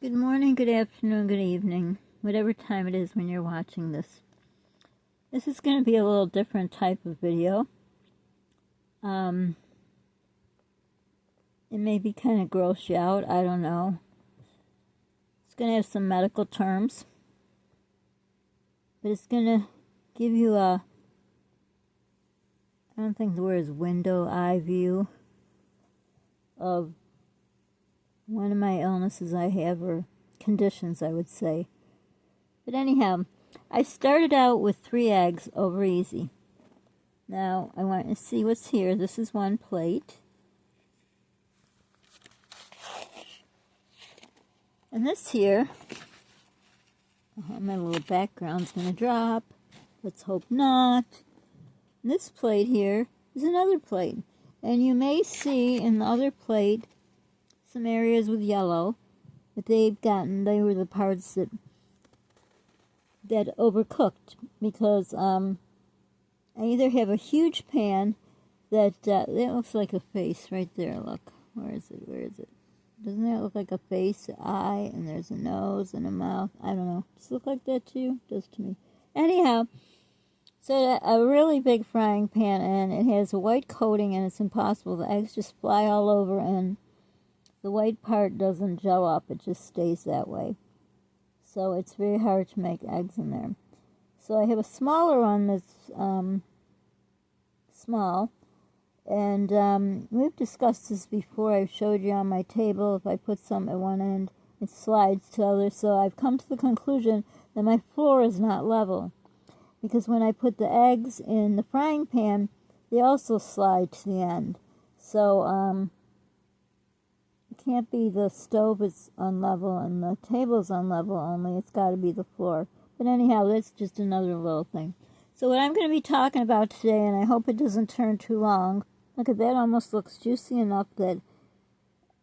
Good morning, good afternoon, good evening, whatever time it is when you're watching this. This is going to be a little different type of video. It may be kind of gross you out, I don't know. It's going to have some medical terms. But it's going to give you I don't think the word is window eye view of one of my illnesses I have, or conditions, I would say. But anyhow, I started out with 3 eggs over easy. Now, I want to see what's here. This is one plate. And this here, my little background's going to drop. Let's hope not. And this plate here is another plate. And you may see in the other plate some areas with yellow that they were the parts that overcooked, because I either have a huge pan that looks like a face right there. Look, where is it? Doesn't that look like a face, an eye, and there's a nose and a mouth? I don't know. Does it look like that to you? It does to me. Anyhow, so a really big frying pan, and it has a white coating, and it's impossible. The eggs just fly all over, and the white part doesn't gel up. It just stays that way. So it's very hard to make eggs in there. So I have a smaller one that's small. And we've discussed this before. I've showed you on my table. If I put some at one end, it slides to the other. So I've come to the conclusion that my floor is not level, because when I put the eggs in the frying pan, they also slide to the end. So it can't be the stove is unlevel and the table's unlevel only. It's got to be the floor. But anyhow, that's just another little thing. So what I'm going to be talking about today, and I hope it doesn't turn too long. Look at that, almost looks juicy enough that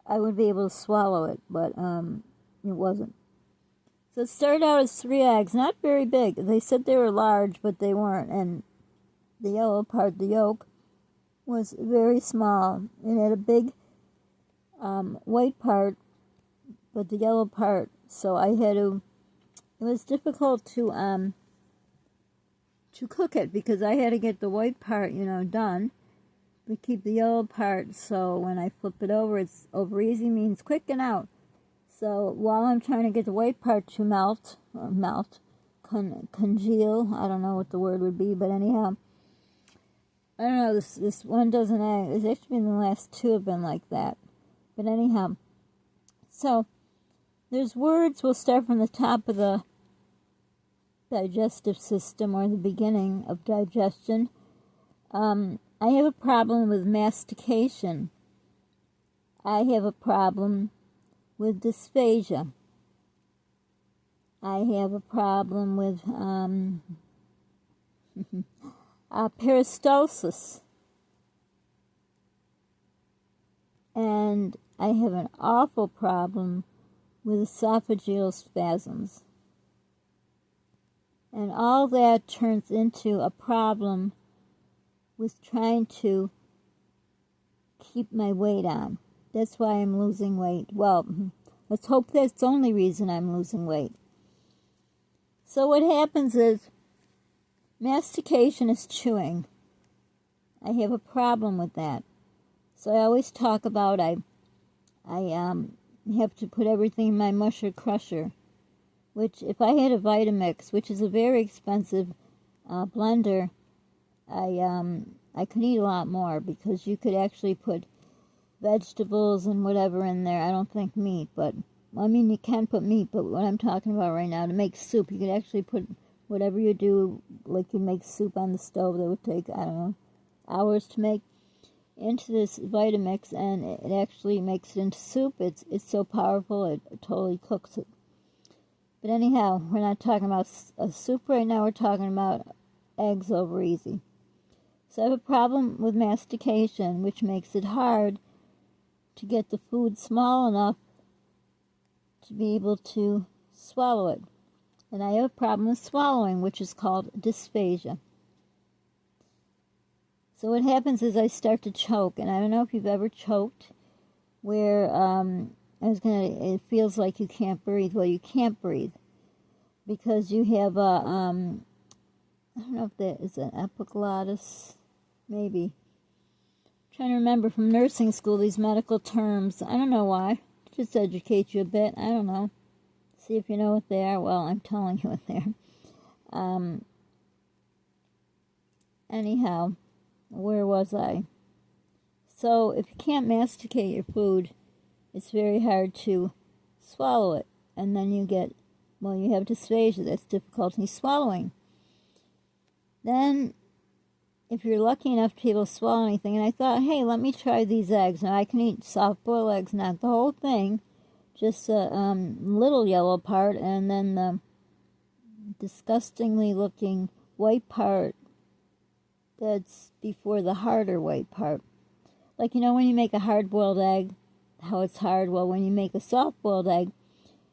I would be able to swallow it, but it wasn't. So it started out as 3 eggs, not very big. They said they were large, but they weren't. And the yellow part, the yolk, was very small. It had a big white part, but the yellow part. So I had to. It was difficult to cook it, because I had to get the white part, done. But keep the yellow part, so when I flip it over, it's over easy means quick and out. So while I'm trying to get the white part to congeal, I don't know what the word would be, but anyhow, I don't know, this one doesn't act. It's actually been the last 2 have been like that. But anyhow, so there's words. We'll start from the top of the digestive system, or the beginning of digestion. I have a problem with mastication. I have a problem with dysphagia. I have a problem with peristalsis. And I have an awful problem with esophageal spasms. And all that turns into a problem with trying to keep my weight on. That's why I'm losing weight. Well, let's hope that's the only reason I'm losing weight. So what happens is, mastication is chewing. I have a problem with that. So I always talk about I have to put everything in my musher crusher, which if I had a Vitamix, which is a very expensive blender, I could eat a lot more, because you could actually put vegetables and whatever in there. I don't think meat, but you can put meat, but what I'm talking about right now, to make soup, you could actually put whatever you do, like you make soup on the stove that would take, I don't know, hours to make, into this Vitamix, and it actually makes it into soup. It's so powerful, it totally cooks it. But anyhow, we're not talking about a soup right now, we're talking about eggs over easy. So I have a problem with mastication, which makes it hard to get the food small enough to be able to swallow it. And I have a problem with swallowing, which is called dysphagia. So what happens is I start to choke, and I don't know if you've ever choked, where it feels like you can't breathe. Well, you can't breathe because you have a, I don't know if that is an epiglottis, maybe. I'm trying to remember from nursing school these medical terms. I don't know why. Just educate you a bit. I don't know. See if you know what they are. Well, I'm telling you what they are. Anyhow, where was I? So if you can't masticate your food, it's very hard to swallow it. And then you have dysphagia, that's difficulty swallowing. Then, if you're lucky enough to be able to swallow anything, and I thought, hey, let me try these eggs. Now, I can eat soft-boiled eggs, not the whole thing, just a little yellow part, and then the disgustingly looking white part that's before the harder white part. Like, when you make a hard-boiled egg, how it's hard? Well, when you make a soft-boiled egg,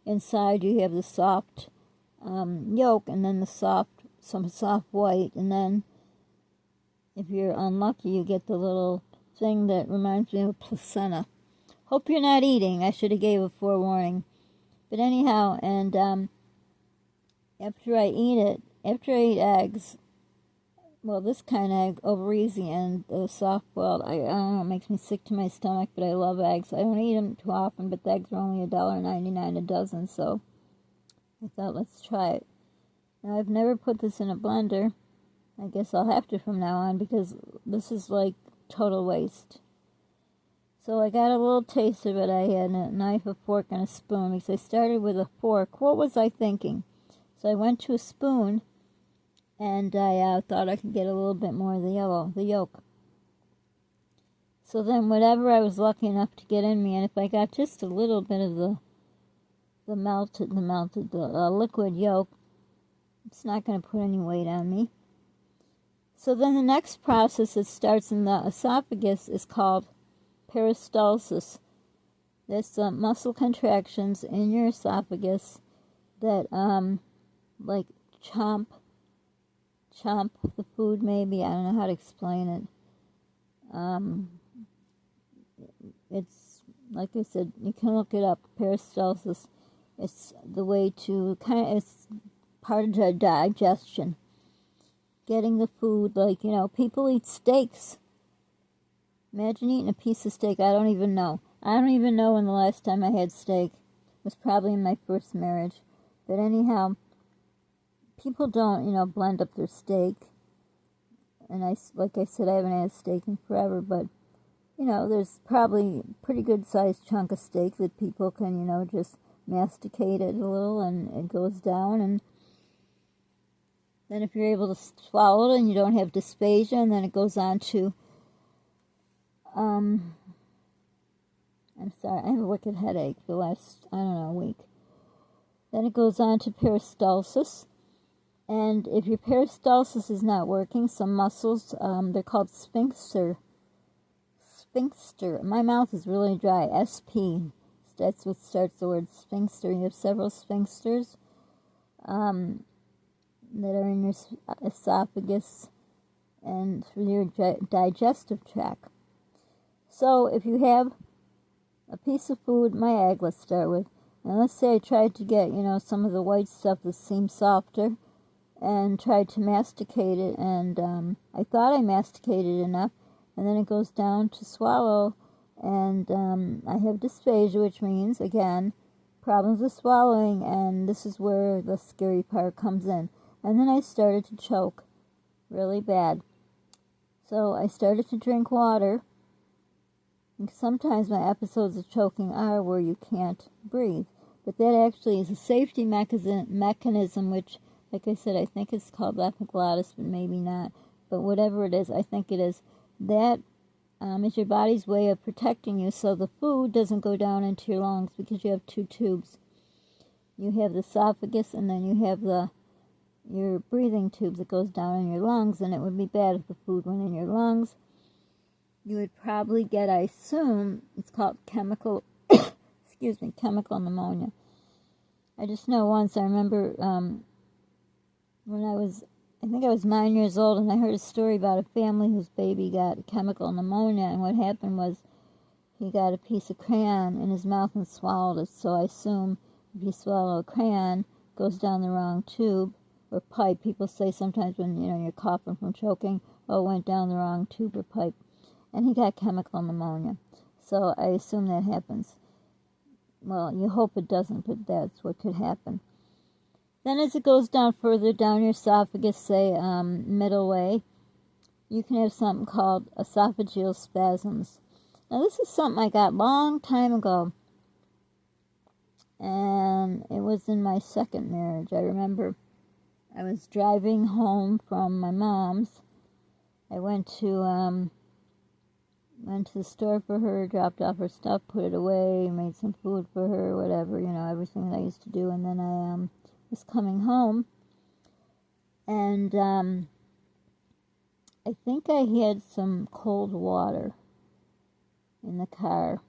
inside you have the soft yolk, and then some soft white, and then if you're unlucky, you get the little thing that reminds me of a placenta. Hope you're not eating. I should have gave a forewarning. But anyhow, and after I eat eggs, well, this kind of egg, over easy, and the soft-boiled, I don't know, it makes me sick to my stomach, but I love eggs. I don't eat them too often, but the eggs are only $1.99 a dozen, so I thought, let's try it. Now, I've never put this in a blender. I guess I'll have to from now on, because this is like total waste. So I got a little taste of it. I had a knife, a fork, and a spoon, because I started with a fork. What was I thinking? So I went to a spoon, and I thought I could get a little bit more of the yolk. So then whatever I was lucky enough to get in me, and if I got just a little bit of the liquid yolk, it's not going to put any weight on me. So then the next process that starts in the esophagus is called peristalsis. That's the muscle contractions in your esophagus that like chomp the food, maybe. I don't know how to explain it. It's, like I said, you can look it up, peristalsis. It's the way to it's part of the digestion. Getting the food, like, people eat steaks. Imagine eating a piece of steak. I don't even know. I don't even know when the last time I had steak. It was probably in my first marriage. But anyhow, people don't, blend up their steak. And like I said, I haven't had steak in forever, but, there's probably a pretty good sized chunk of steak that people can, just masticate it a little and it goes down. And then if you're able to swallow it and you don't have dysphagia, and then it goes on to, I'm sorry, I have a wicked headache the last, week. Then it goes on to peristalsis. And if your peristalsis is not working, some muscles, they're called sphincter. My mouth is really dry. SP. That's what starts the word sphincter. You have several sphincters that are in your esophagus and through your digestive tract. So if you have a piece of food, my egg, let's start with, and let's say I tried to get, some of the white stuff that seems softer, and tried to masticate it, and I thought I masticated enough, and then it goes down to swallow, and I have dysphagia, which means, again, problems with swallowing, and this is where the scary part comes in. And then I started to choke really bad. So I started to drink water. And sometimes my episodes of choking are where you can't breathe. But that actually is a safety mechanism, which, like I said, I think it's called epiglottis, but maybe not. But whatever it is, I think it is. That is your body's way of protecting you so the food doesn't go down into your lungs, because you have two tubes. You have the esophagus, and then you have your breathing tubes that goes down in your lungs, and it would be bad if the food went in your lungs. You would probably get, I assume, it's called chemical pneumonia. I just know once, I remember when I think I was 9 years old, and I heard a story about a family whose baby got chemical pneumonia, and what happened was he got a piece of crayon in his mouth and swallowed it. So I assume if you swallow a crayon, it goes down the wrong tube or pipe. People say sometimes when you're coughing from choking, oh, it went down the wrong tube or pipe. And he got chemical pneumonia. So I assume that happens. Well, you hope it doesn't, but that's what could happen. Then as it goes down further down your esophagus, say middle way, you can have something called esophageal spasms. Now this is something I got a long time ago, and it was in my second marriage. I remember I was driving home from my mom's. I went to the store for her, dropped off her stuff, put it away, made some food for her, whatever, everything that I used to do. And then I was coming home, and I think I had some cold water in the car,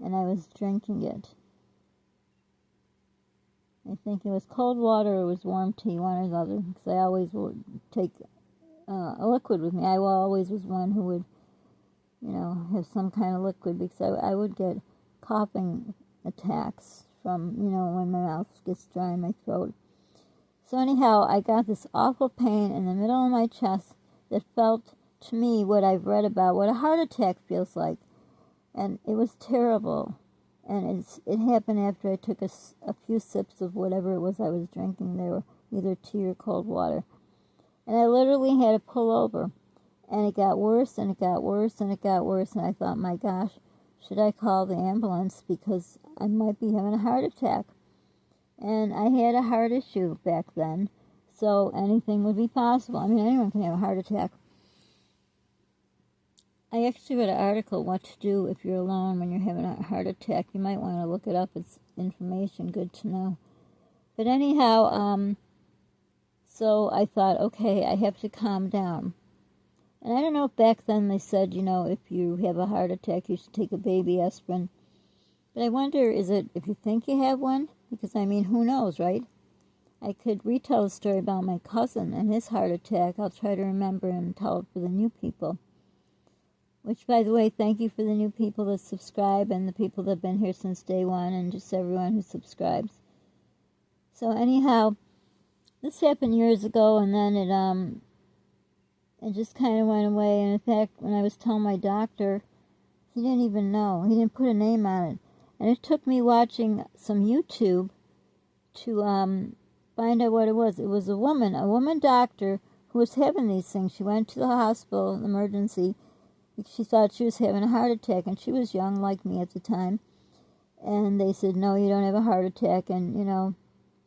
and I was drinking it. I think it was cold water or it was warm tea, one or the other, because I always would take a liquid with me. I always was one who would have some kind of liquid, because I would get coughing attacks from, when my mouth gets dry in my throat. So anyhow, I got this awful pain in the middle of my chest that felt to me what I've read about, what a heart attack feels like. And it was terrible. And it happened after I took a few sips of whatever it was I was drinking. They were either tea or cold water. And I literally had to pull over. And it got worse, and it got worse, and it got worse. And I thought, my gosh, should I call the ambulance? Because I might be having a heart attack. And I had a heart issue back then. So anything would be possible. I mean, anyone can have a heart attack. I actually read an article, what to do if you're alone when you're having a heart attack. You might want to look it up. It's information good to know. But anyhow, so I thought, okay, I have to calm down. And I don't know if back then they said, if you have a heart attack, you should take a baby aspirin. But I wonder, is it if you think you have one? Because, who knows, right? I could retell a story about my cousin and his heart attack. I'll try to remember and tell it for the new people. Which, by the way, thank you for the new people that subscribe and the people that have been here since day one and just everyone who subscribes. So anyhow, this happened years ago, and then it just kind of went away. And in fact, when I was telling my doctor, he didn't even know. He didn't put a name on it. And it took me watching some YouTube to find out what it was. It was a woman doctor who was having these things. She went to the hospital, emergency. She thought she was having a heart attack, and she was young like me at the time. And they said, no, you don't have a heart attack. And,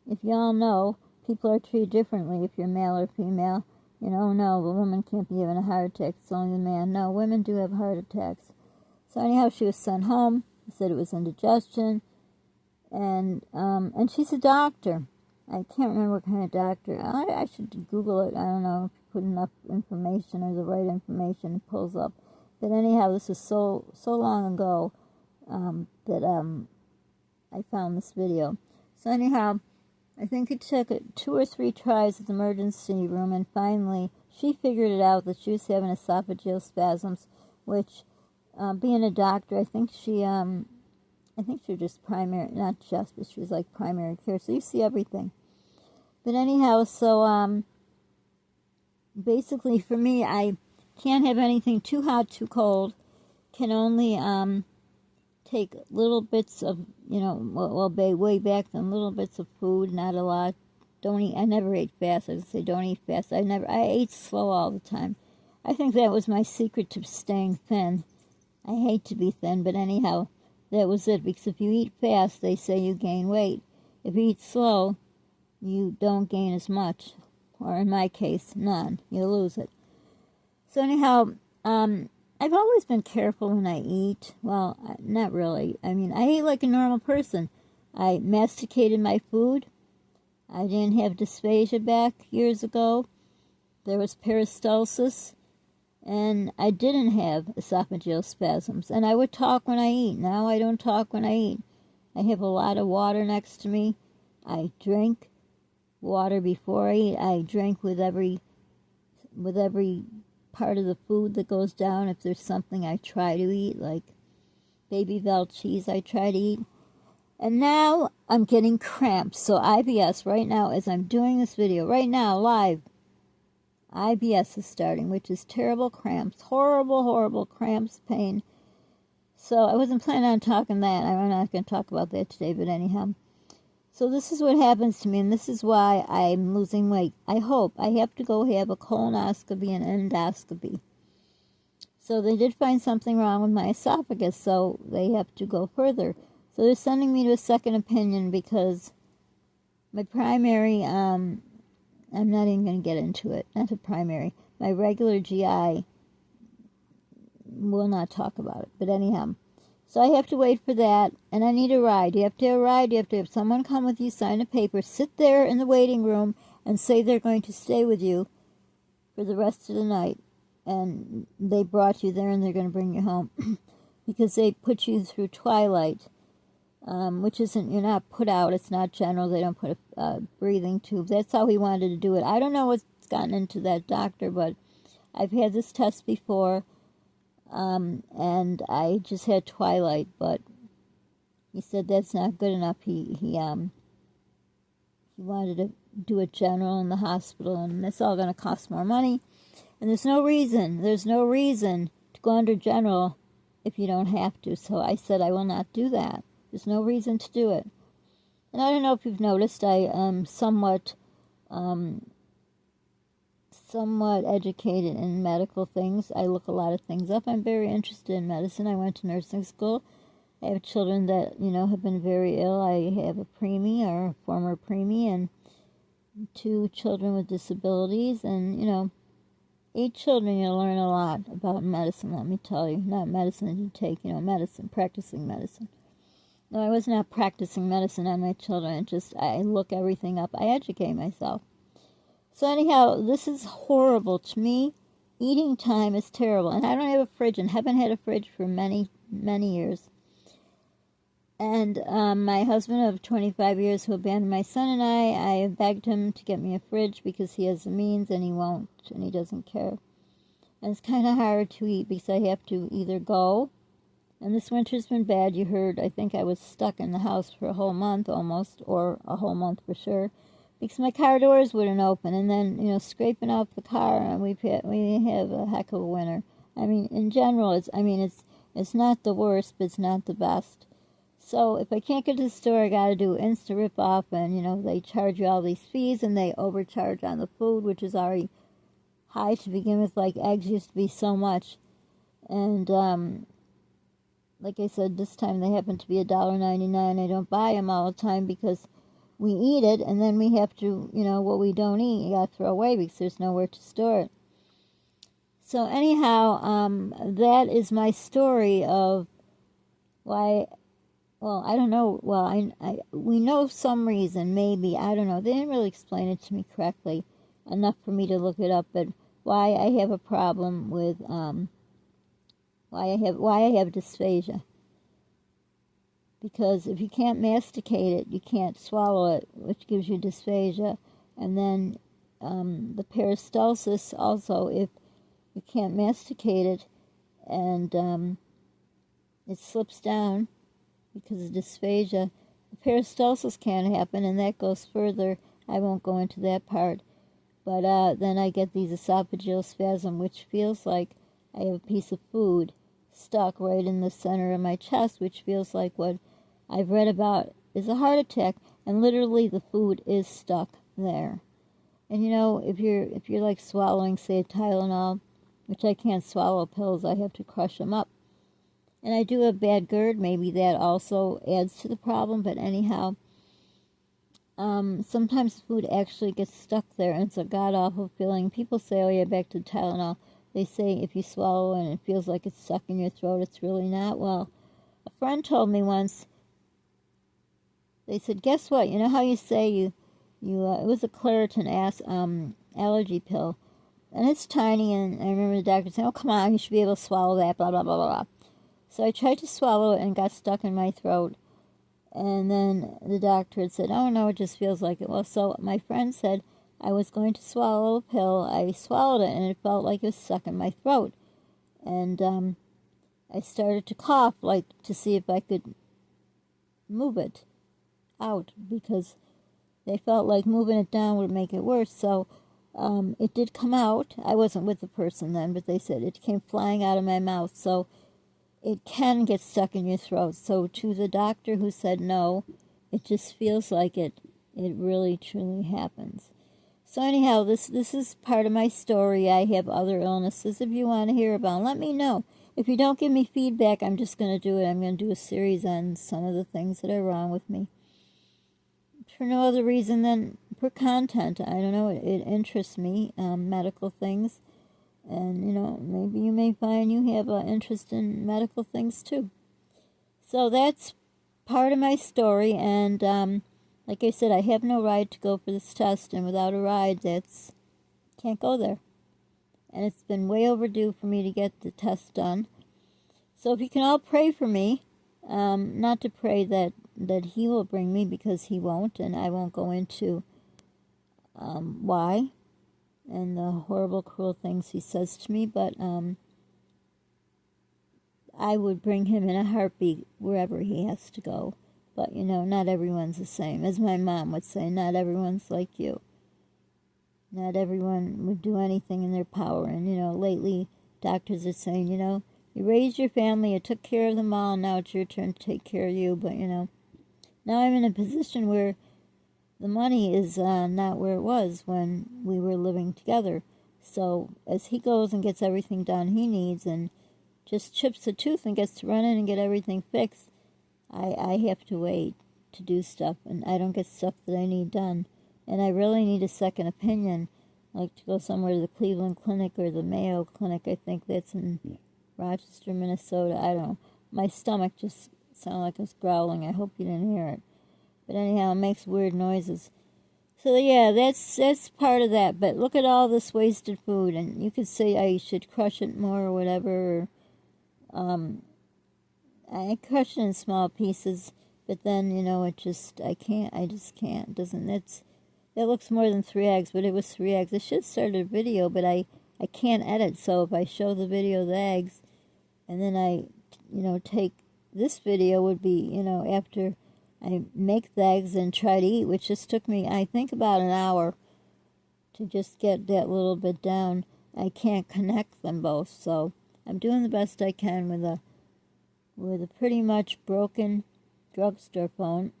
if you all know, people are treated differently if you're male or female. No, the woman can't be having a heart attack. It's only the man. No, women do have heart attacks. So anyhow, she was sent home. They said it was indigestion. And she's a doctor. I can't remember what kind of doctor. I should Google it. I don't know if you put enough information or the right information, it pulls up. But anyhow, this is so long ago that I found this video. So anyhow, I think it took 2 or 3 tries at the emergency room, and finally she figured it out that she was having esophageal spasms, which, being a doctor, I think she was just primary, not just, but she was like primary care, so you see everything. But anyhow, so basically for me, I can't have anything too hot, too cold, can only take little bits of, way back then, little bits of food, not a lot. Don't eat, I never ate fast. I would say don't eat fast. I ate slow all the time. I think that was my secret to staying thin. I hate to be thin, but anyhow, that was it. Because if you eat fast, they say you gain weight. If you eat slow, you don't gain as much. Or in my case, none. You lose it. So anyhow, I've always been careful when I eat. Well, not really. I ate like a normal person. I masticated my food. I didn't have dysphagia back years ago. There was peristalsis. And I didn't have esophageal spasms. And I would talk when I eat. Now I don't talk when I eat. I have a lot of water next to me. I drink water before I eat. I drink with every part of the food that goes down. If there's something I try to eat, like Baby Vel cheese I try to eat. And now I'm getting cramps. So IBS right now, as I'm doing this video, right now, live, IBS is starting, which is terrible cramps. Horrible, horrible cramps, pain. So I wasn't planning on talking that. I'm not going to talk about that today, but anyhow. So this is what happens to me, and this is why I'm losing weight. I hope. I have to go have a colonoscopy and endoscopy. So they did find something wrong with my esophagus, so they have to go further. So they're sending me to a second opinion because my primary, I'm not even going to get into it, not a primary. My regular GI will not talk about it, but anyhow. So I have to wait for that, and I need a ride. You have to have a ride. You have to have someone come with you, sign a paper, sit there in the waiting room, and say they're going to stay with you for the rest of the night. And they brought you there, and they're going to bring you home because they put you through twilight, which isn't, you're not put out. It's not general. They don't put a breathing tube. That's how he wanted to do it. I don't know what's gotten into that doctor, but I've had this test before. And I just had twilight, but he said that's not good enough. He wanted to do it general in the hospital, and that's all going to cost more money. And there's no reason to go under general if you don't have to. So I said I will not do that. There's no reason to do it. And I don't know if you've noticed, I am somewhat educated in medical things. I look a lot of things up. I'm very interested in medicine. I went to nursing school. I have children that, have been very ill. I have a preemie or a former preemie and 2 children with disabilities. And, 8 children, you learn a lot about medicine, let me tell you. Not medicine that you take, medicine, practicing medicine. No, I was not practicing medicine on my children. I look everything up. I educate myself. So anyhow, this is horrible to me. Eating time is terrible. And I don't have a fridge and haven't had a fridge for many, many years. And my husband of 25 years who abandoned my son and I begged him to get me a fridge because he has the means and he won't and he doesn't care. And it's kind of hard to eat because I have to either go, and this winter's been bad. You heard, I think I was stuck in the house for a whole month almost, or a whole month for sure. Because my car doors wouldn't open, and then, scraping out the car, and we have a heck of a winter. I mean, in general, it's not the worst, but it's not the best. So if I can't get to the store, I got to do Insta rip-off, and, they charge you all these fees, and they overcharge on the food, which is already high to begin with. Like, eggs used to be so much. And, like I said, this time they happen to be $1.99. I don't buy them all the time because we eat it, and then we have to, what we don't eat, you got to throw away because there's nowhere to store it. So anyhow, that is my story of why, well, I don't know, we know some reason, maybe, I don't know. They didn't really explain it to me correctly, enough for me to look it up, but why I have a problem with, why I have dysphagia. Because if you can't masticate it, you can't swallow it, which gives you dysphagia. And then the peristalsis also, if you can't masticate it and it slips down because of dysphagia, the peristalsis can happen, and that goes further. I won't go into that part. But then I get these esophageal spasm, which feels like I have a piece of food stuck right in the center of my chest, which feels like what I've read about is a heart attack, and literally the food is stuck there. And if you're like swallowing, say, a Tylenol, which I can't swallow pills, I have to crush them up. And I do have bad GERD, maybe that also adds to the problem, but anyhow, sometimes food actually gets stuck there, and it's a god-awful feeling. People say, oh yeah, back to Tylenol. They say if you swallow and it feels like it's stuck in your throat, it's really not. Well, a friend told me once, they said, guess what? You know how you say it was a Claritin allergy pill, and it's tiny, and I remember the doctor saying, oh, come on, you should be able to swallow that, blah, blah, blah, blah, blah. So I tried to swallow it and got stuck in my throat, and then the doctor had said, oh, no, it just feels like it. Well, so my friend said I was going to swallow a pill. I swallowed it, and it felt like it was stuck in my throat. And I started to cough, like to see if I could move it out, because they felt like moving it down would make it worse. So it did come out. I wasn't with the person then, but they said it came flying out of my mouth. So it can get stuck in your throat. So to the doctor who said no, it just feels like it really truly happens. So anyhow, this is part of my story. I have other illnesses. If you want to hear about them, let me know. If you don't give me feedback, I'm just going to do it. I'm going to do a series on some of the things that are wrong with me. For no other reason than for content. I don't know, it interests me, medical things. And, maybe you may find you have an interest in medical things too. So that's part of my story. And like I said, I have no ride to go for this test. And without a ride, can't go there. And it's been way overdue for me to get the test done. So if you can all pray for me, not to pray that he will bring me, because he won't, and I won't go into why and the horrible, cruel things he says to me, but I would bring him in a heartbeat wherever he has to go. But, not everyone's the same. As my mom would say, not everyone's like you. Not everyone would do anything in their power. And, lately doctors are saying, you raised your family, you took care of them all, and now it's your turn to take care of you. But, now I'm in a position where the money is not where it was when we were living together. So as he goes and gets everything done he needs and just chips a tooth and gets to run in and get everything fixed, I have to wait to do stuff, and I don't get stuff that I need done. And I really need a second opinion, like to go somewhere to the Cleveland Clinic or the Mayo Clinic. I think that's in Rochester, Minnesota. I don't know. My stomach just sounded like it was growling. I hope you didn't hear it. But anyhow, it makes weird noises. So yeah, that's part of that. But look at all this wasted food, and you could say I should crush it more or whatever. I crush it in small pieces, but then it just I just can't. It looks more than 3 eggs, but it was 3 eggs. I should start a video, but I can't edit. So if I show the video of the eggs, and then I take this video would be after I make the eggs and try to eat, which just took me, I think, about an hour to just get that little bit down. I can't connect them both, so I'm doing the best I can with a pretty much broken drugstore phone.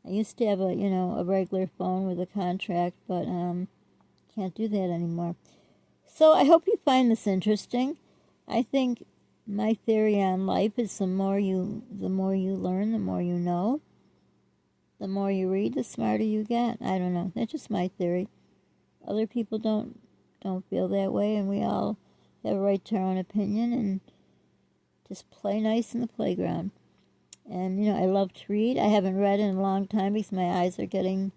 I used to have a regular phone with a contract, but can't do that anymore. So I hope you find this interesting. I think my theory on life is the more you learn, the more you know. The more you read, the smarter you get. I don't know. That's just my theory. Other people don't feel that way, and we all have a right to our own opinion and just play nice in the playground. And, I love to read. I haven't read in a long time because my eyes are getting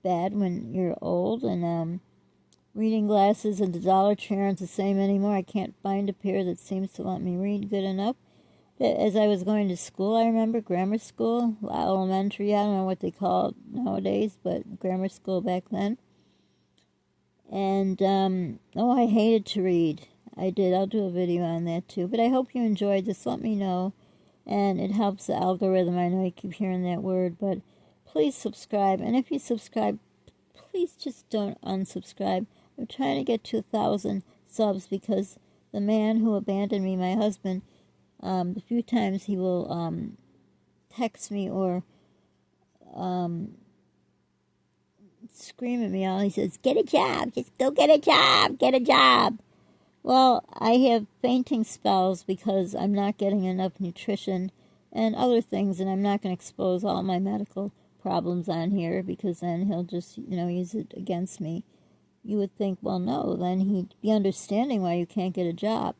bad when you're old, and reading glasses at the Dollar Tree aren't the same anymore. I can't find a pair that seems to let me read good enough. As I was going to school, I remember grammar school, elementary, I don't know what they call it nowadays, but grammar school back then. And, I hated to read. I did. I'll do a video on that too. But I hope you enjoyed this. Let me know. And it helps the algorithm. I know you keep hearing that word, but please subscribe. And if you subscribe, please just don't unsubscribe. I'm trying to get to 1,000 subs because the man who abandoned me, my husband, the few times he will text me or scream at me, all he says, get a job, just go get a job. Well, I have fainting spells because I'm not getting enough nutrition and other things, and I'm not going to expose all my medical problems on here because then he'll just, use it against me. You would think, well, no, then he'd be understanding why you can't get a job.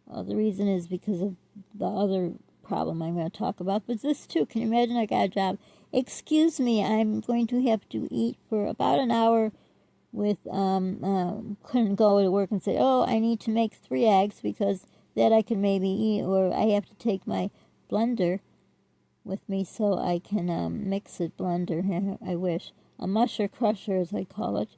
Well, the reason is because of the other problem I'm going to talk about. But this too, can you imagine I got a job? Excuse me, I'm going to have to eat for about an hour with, couldn't go to work and say, oh, I need to make 3 eggs because that I can maybe eat, or I have to take my blender with me so I can mix it, blender, I wish. A musher crusher, as I call it.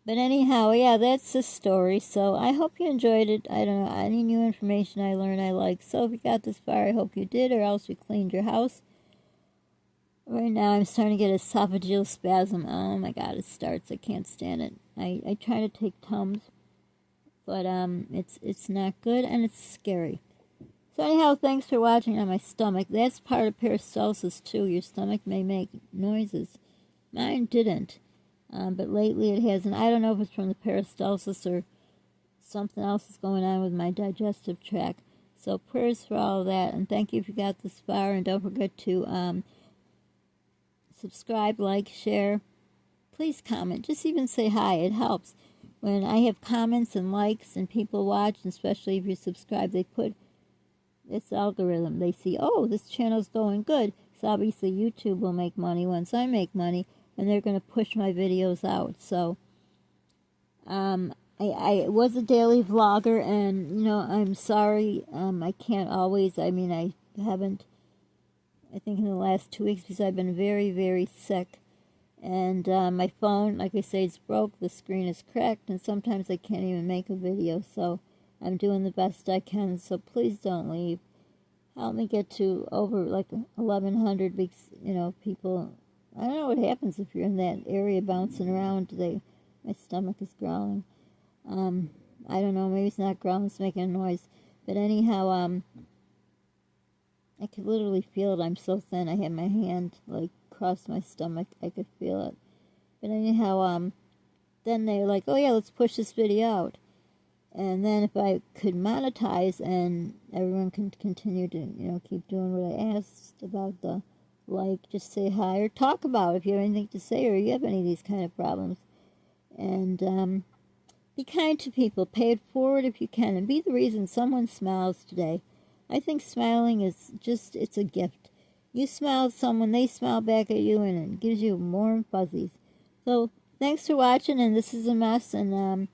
But anyhow, yeah, that's the story. So I hope you enjoyed it. I don't know, any new information I learned I like. So if you got this far, I hope you did, or else you cleaned your house. Right now I'm starting to get esophageal spasm. Oh my god, it starts. I can't stand it. I try to take Tums, but it's not good and it's scary. So anyhow, thanks for watching on my stomach. That's part of peristalsis too. Your stomach may make noises. Mine didn't. But lately it hasn't. I don't know if it's from the peristalsis or something else is going on with my digestive tract. So prayers for all of that. And thank you if you got this far. And don't forget to subscribe, like, share. Please comment. Just even say hi. It helps. When I have comments and likes and people watch, and especially if you subscribe, they put this algorithm. They see, oh, this channel's going good. So obviously YouTube will make money once I make money. And they're going to push my videos out. So, I was a daily vlogger, and, you know, I'm sorry, I can't always, I mean, I haven't, I think in the last 2 weeks, because I've been very, very sick, and, my phone, like I say, it's broke, the screen is cracked, and sometimes I can't even make a video, so I'm doing the best I can, so please don't leave. Help me get to over, like, 1,100 weeks, you know, people. I don't know what happens if you're in that area bouncing around. My stomach is growling. I don't know, maybe it's not growling, it's making a noise. But anyhow, I could literally feel it. I'm so thin. I had my hand, like, across my stomach. I could feel it. But anyhow, then they're like, oh yeah, let's push this video out. And then if I could monetize and everyone can continue to, you know, keep doing what I asked about the, like, just say hi or talk about it if you have anything to say or you have any of these kind of problems. And be kind to people. Pay it forward if you can. And be the reason someone smiles today. I think smiling is just, it's a gift. You smile at someone, they smile back at you, and it gives you warm fuzzies. So, thanks for watching, and this is a mess, and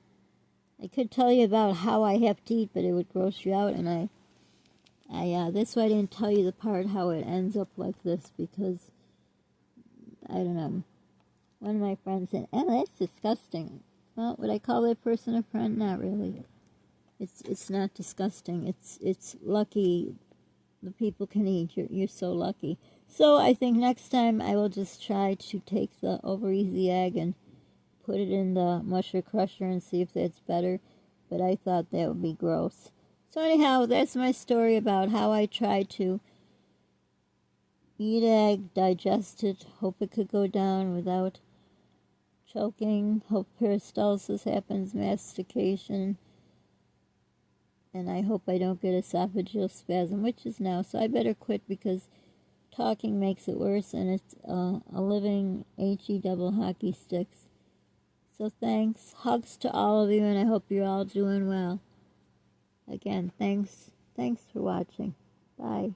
I could tell you about how I have to eat, but it would gross you out, and that's why I didn't tell you the part how it ends up like this, because, I don't know, one of my friends said, oh, that's disgusting. Well, would I call that person a friend? Not really. It's not disgusting. It's lucky the people can eat. You're so lucky. So I think next time I will just try to take the Over Easy egg and put it in the musher crusher and see if that's better. But I thought that would be gross. So anyhow, that's my story about how I tried to eat egg, digest it, hope it could go down without choking, hope peristalsis happens, mastication, and I hope I don't get esophageal spasm, which is now, so I better quit because talking makes it worse, and it's a living HE double hockey sticks. So thanks, hugs to all of you, and I hope you're all doing well. Again, thanks for watching. Bye.